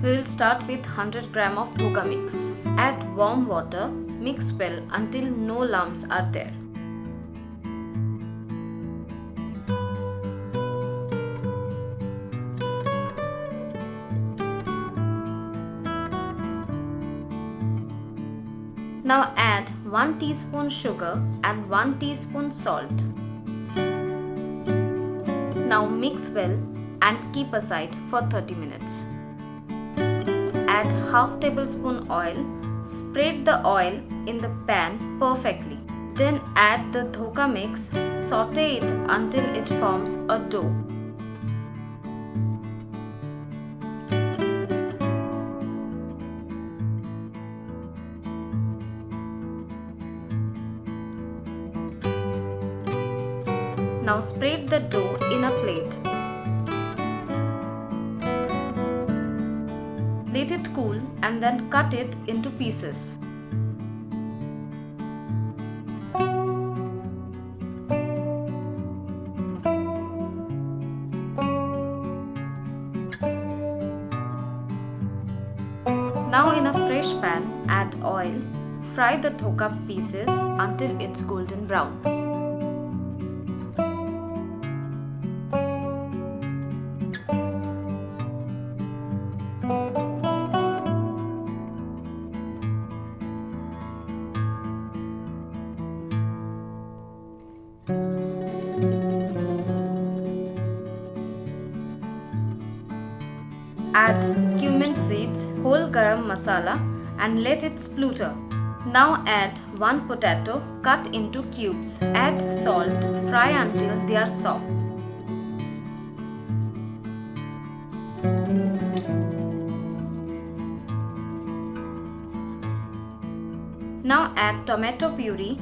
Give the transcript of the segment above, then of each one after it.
We will start with 100 gram of dhoka mix. Add warm water, mix well until no lumps are there. Now add 1 teaspoon sugar and 1 teaspoon salt. Now mix well and keep aside for 30 minutes. Add half tablespoon oil. Spread the oil in the pan perfectly. Then add the dhoka mix. Saute it until it forms a dough. Now spread the dough in a plate. Let it cool and then cut it into pieces. Now in a fresh pan, add oil. Fry the dhoka pieces until it's golden brown. Add cumin seeds, whole garam masala and let it splutter. Now add 1 potato cut into cubes. Add salt, fry until they are soft. Now add tomato puree,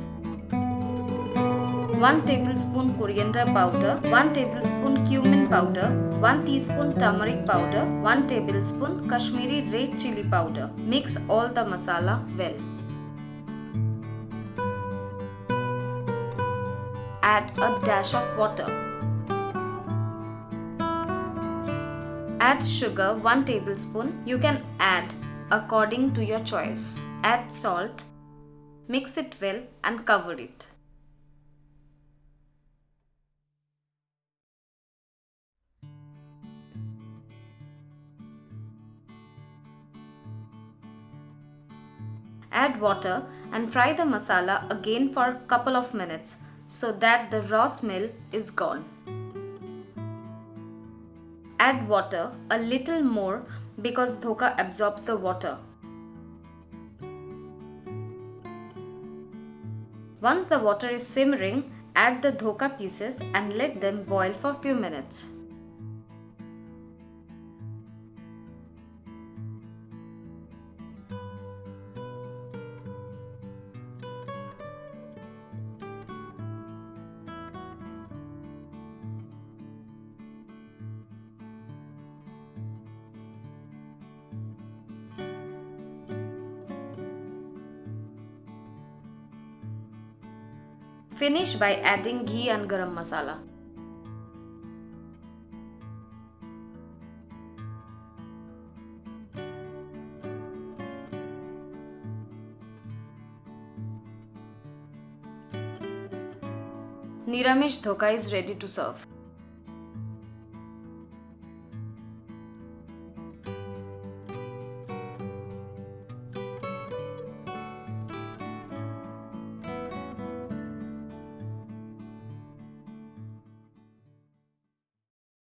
1 tablespoon coriander powder, 1 tablespoon cumin powder, 1 teaspoon turmeric powder, 1 tablespoon Kashmiri red chili powder. Mix all the masala well. Add a dash of water. Add sugar 1 tablespoon. You can add according to your choice. Add salt. Mix it well and cover it. Add water and fry the masala again for a couple of minutes so that the raw smell is gone. Add water a little more because dhoka absorbs the water. Once the water is simmering, add the dhoka pieces and let them boil for a few minutes. Finish by adding ghee and garam masala. Niramish dhoka is ready to serve.